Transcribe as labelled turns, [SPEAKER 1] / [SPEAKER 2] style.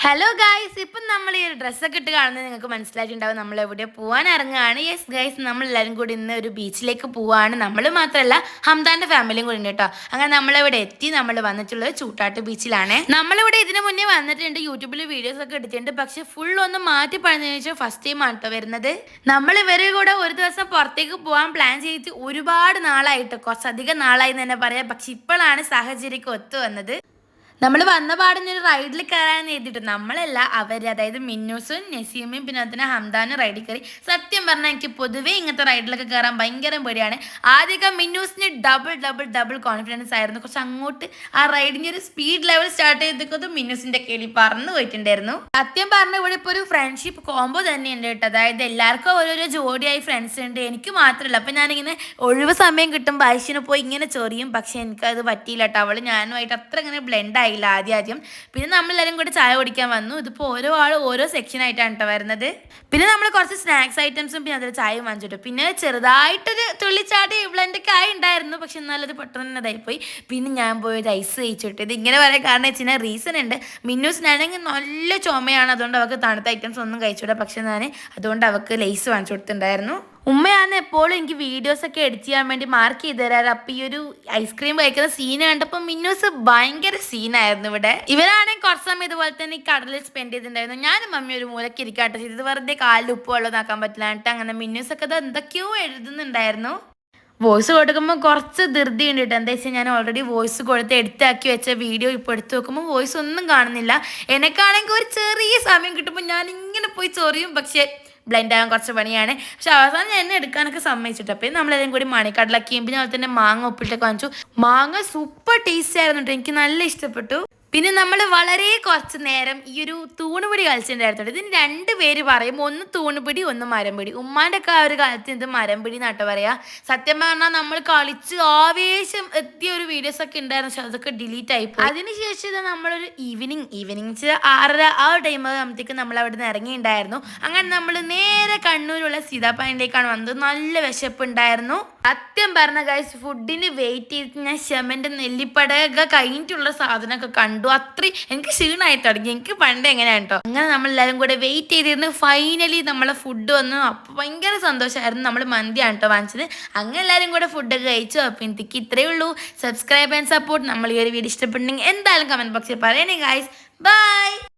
[SPEAKER 1] Hello guys, ഇപ്പം നമ്മൾ ഈ ഡ്രസ്സൊക്കെ ഇട്ട് കാണുന്നത് നിങ്ങൾക്ക് മനസ്സിലായിട്ടുണ്ടാവും നമ്മൾ എവിടെ പോകാൻ ഇറങ്ങുകയാണ്. യെസ് ഗൈസ്, നമ്മളെല്ലാവരും കൂടി ഇന്ന് ഒരു ബീച്ചിലേക്ക് പോവാണ്. നമ്മൾ മാത്രമല്ല, ഹംദാൻ്റെ ഫാമിലിയും കൂടി ഉണ്ട് കേട്ടോ. അങ്ങനെ നമ്മളിവിടെ എത്തി. നമ്മൾ വന്നിട്ടുള്ളത് ചൂട്ടാട്ട് ബീച്ചിലാണ്. നമ്മളിവിടെ ഇതിന് മുന്നേ വന്നിട്ടുണ്ട്, യൂട്യൂബിൽ വീഡിയോസ് ഒക്കെ എടുത്തിട്ടുണ്ട്. പക്ഷെ ഫുൾ ഒന്ന് മാറ്റി പറഞ്ഞതിന് ശേഷം ഫസ്റ്റ് ടൈം ആണ് കേട്ടോ വരുന്നത്. നമ്മൾ ഇവരെ കൂടെ ഒരു ദിവസം പുറത്തേക്ക് പോകാൻ പ്ലാൻ ചെയ്തിട്ട് ഒരുപാട് നാളായിട്ട്, കുറച്ചധികം നാളായി എന്ന് തന്നെ പറയാം. പക്ഷെ ഇപ്പോഴാണ് സാഹചര്യം ഒത്തു വന്നത്. നമ്മൾ വന്ന പാടിന് ഒരു റൈഡിൽ കയറാന്ന് എഴുതിയിട്ട് നമ്മളല്ല അവർ, അതായത് മിന്നൂസും നസീമയും പിന്നെ അതിന് ഹംദാനും റൈഡിൽ കയറി. സത്യം പറഞ്ഞാൽ എനിക്ക് പൊതുവേ ഇങ്ങനത്തെ റൈഡിലൊക്കെ കയറാൻ ഭയങ്കര പേടിയാണ്. ആദ്യമൊക്കെ മിന്നൂസിന് ഡബിൾ കോൺഫിഡൻസ് ആയിരുന്നു. കുറച്ച് അങ്ങോട്ട് ആ റൈഡിൻ്റെ ഒരു സ്പീഡ് ലെവൽ സ്റ്റാർട്ട് ചെയ്തത് മിന്നൂസിന്റെ കയ്യിൽ പറന്നു പോയിട്ടുണ്ടായിരുന്നു. സത്യം പറഞ്ഞ ഇവിടെ ഇപ്പോൾ ഒരു ഫ്രണ്ട്ഷിപ്പ് കോംബോ തന്നെയുണ്ട് കേട്ടോ. അതായത് എല്ലാവർക്കും ഓരോരോ ജോഡിയായി ഫ്രണ്ട്സ് ഉണ്ട്, എനിക്ക് മാത്രമല്ല. അപ്പം ഞാനിങ്ങനെ ഒഴിവ് സമയം കിട്ടുമ്പോൾ ആയിഷിന് പോയി ഇങ്ങനെ ചൊറിയും. പക്ഷെ എനിക്കത് പറ്റിയില്ല കേട്ടോ. അവൾ ഞാനുമായിട്ട് അത്ര ഇങ്ങനെ ബ്ലെൻഡ് ആയില്ല ആദ്യം. പിന്നെ നമ്മളെല്ലാവരും കൂടി ചായ കുടിക്കാൻ വന്നു. ഇതിപ്പോൾ ഓരോ ആളും ഓരോ സെക്ഷൻ ആയിട്ടാണ് കേട്ടോ വരുന്നത്. പിന്നെ നമ്മൾ കുറച്ച് സ്നാക്സ് ഐറ്റംസും പിന്നെ അതിൽ ചായയും വാങ്ങിച്ചിട്ടു. പിന്നെ ചെറുതായിട്ടൊരു തുള്ളിച്ചാടി ബ്ലെൻഡൊക്കെ ആയി ഉണ്ടായിരുന്നു. പക്ഷെ എന്നാലത് പെട്ടെന്ന് തന്നെ ഇതായിപ്പോയി. പിന്നെ ഞാൻ പോയി ഒരു ഐസ് കഴിച്ചിട്ട്. ഇത് ഇങ്ങനെ പറയാൻ കാരണം വെച്ചാൽ റീസൺ ഉണ്ട്. മിന്നൂസിനാണെങ്കിൽ നല്ല ചുമയാണ്, അതുകൊണ്ട് അവൾക്ക് തണുത്ത ഐറ്റംസ് ഒന്നും കഴിച്ചുകൂടാ. പക്ഷെ ഞാൻ അതുകൊണ്ട് അവൾക്ക് ലേസ് വാങ്ങിച്ചു കൊടുത്തിട്ടുണ്ടായിരുന്നു. ഉമ്മയാണ് എപ്പോഴും എനിക്ക് വീഡിയോസൊക്കെ എഡിറ്റ് ചെയ്യാൻ വേണ്ടി മാർക്ക് ചെയ്ത് തരാറ്. അപ്പം ഈ ഒരു ഐസ്ക്രീം കഴിക്കുന്ന സീൻ കണ്ടപ്പോൾ മിന്നൂസ് ഭയങ്കര സീനായിരുന്നു. ഇവരാണെങ്കിൽ കുറച്ച് സമയം ഇതുപോലെ തന്നെ ഈ കടലിൽ സ്പെൻഡ് ചെയ്തിട്ടുണ്ടായിരുന്നു. ഞാനും മമ്മി ഒരു മൂലക്ക് ഇരിക്കാട്ടോ ചെയ്തത്. വെറുതെ കാലിൽ ഉപ്പ് വെള്ളമാക്കാൻ പറ്റില്ല എന്നിട്ട് അങ്ങനെ മിന്നൂസൊക്കെ അത് എന്തൊക്കെയോ എഴുതുന്നുണ്ടായിരുന്നു. വോയിസ് കൊടുക്കുമ്പോൾ കുറച്ച് ധൃതി ഉണ്ട് കേട്ടോ. എന്താ വെച്ചാൽ ഞാൻ ഓൾറെഡി വോയിസ് കൊടുത്ത് എടുത്താക്കി വെച്ച വീഡിയോ ഇപ്പോൾ എടുത്ത് നോക്കുമ്പോൾ വോയിസ് ഒന്നും കാണുന്നില്ല. എനിക്കാണെങ്കിൽ ഒരു ചെറിയ സമയം കിട്ടുമ്പോൾ ഞാൻ ഇങ്ങനെ പോയി ചൊറിയും. പക്ഷേ ബ്ലൈൻഡ് ആകാൻ കുറച്ച് പണിയാണ്. പക്ഷെ അവസാനം ഞാൻ എന്നെ എടുക്കാനൊക്കെ സമ്മതിച്ചിട്ട്. അപ്പം നമ്മളെല്ലാം കൂടി മണിക്കടലാക്കിയും പിന്നെ അതുപോലെ തന്നെ മാങ്ങ ഉപ്പിട്ടൊക്കെ വാങ്ങിച്ചു. മാങ്ങ സൂപ്പർ ടേസ്റ്റ് ആയിരുന്നു കേട്ടോ, എനിക്ക് നല്ല ഇഷ്ടപ്പെട്ടു. പിന്നെ നമ്മൾ വളരെ കുറച്ച് നേരം ഈ ഒരു തൂണുപിടി കളിച്ചിട്ടുണ്ടായിരുന്നു. ഇതിന് രണ്ട് പേര് പറയും, ഒന്ന് തൂണുപിടി ഒന്ന് മരംപിടി. ഉമ്മാൻ്റെ ഒക്കെ ആ ഒരു കാലത്ത് ഇത് മരംപിടി എന്നാട്ടോ പറയാ. സത്യം പറഞ്ഞാൽ നമ്മൾ കളിച്ച് ആവേശം എത്തിയ ഒരു വീഡിയോസ് ഒക്കെ ഉണ്ടായിരുന്നു. പക്ഷെ അതൊക്കെ ഡിലീറ്റ് ആയിപ്പോയി. അതിനുശേഷം ഇത് നമ്മളൊരു ഈവനിങ് 6:30 ആ ഒരു ടൈം ആകുമ്പോഴത്തേക്ക് നമ്മൾ അവിടെ നിന്ന് ഇറങ്ങിയിട്ടുണ്ടായിരുന്നു. അങ്ങനെ നമ്മൾ നേരെ കണ്ണൂരുള്ള സീതാപ്പാനിലേക്കാണ് വന്നത്. നല്ല വിശപ്പുണ്ടായിരുന്നു. സത്യം പറഞ്ഞ ഗൈസ്, ഫുഡിന് വെയിറ്റ് ചെയ്തിട്ട് ഞാൻ ഷെമൻ്റെ നെല്ലിപ്പടയൊക്കെ കഴിഞ്ഞിട്ടുള്ള സാധനമൊക്കെ കണ്ടു. അത്രയും എനിക്ക് ക്ഷീണമായി തുടങ്ങി. എനിക്ക് പണ്ട് എങ്ങനെയാണ് കേട്ടോ. അങ്ങനെ നമ്മളെല്ലാവരും കൂടെ വെയിറ്റ് ചെയ്തിരുന്നു. ഫൈനലി നമ്മളെ ഫുഡ് വന്നു. അപ്പോൾ ഭയങ്കര സന്തോഷമായിരുന്നു. നമ്മൾ മന്തിയാണ് കേട്ടോ വാങ്ങിച്ചത്. അങ്ങനെ എല്ലാവരും കൂടെ ഫുഡൊക്കെ കഴിച്ചു. അപ്പോൾ എനിക്ക് ഇത്രയേ ഉള്ളൂ. Subscribe and support. നമ്മൾ ഈ ഒരു വീഡിയോ ഇഷ്ടപ്പെട്ടെങ്കിൽ എന്തായാലും കമൻറ്റ് ബോക്സിൽ പറയണേ ഗൈസ്. ബൈ.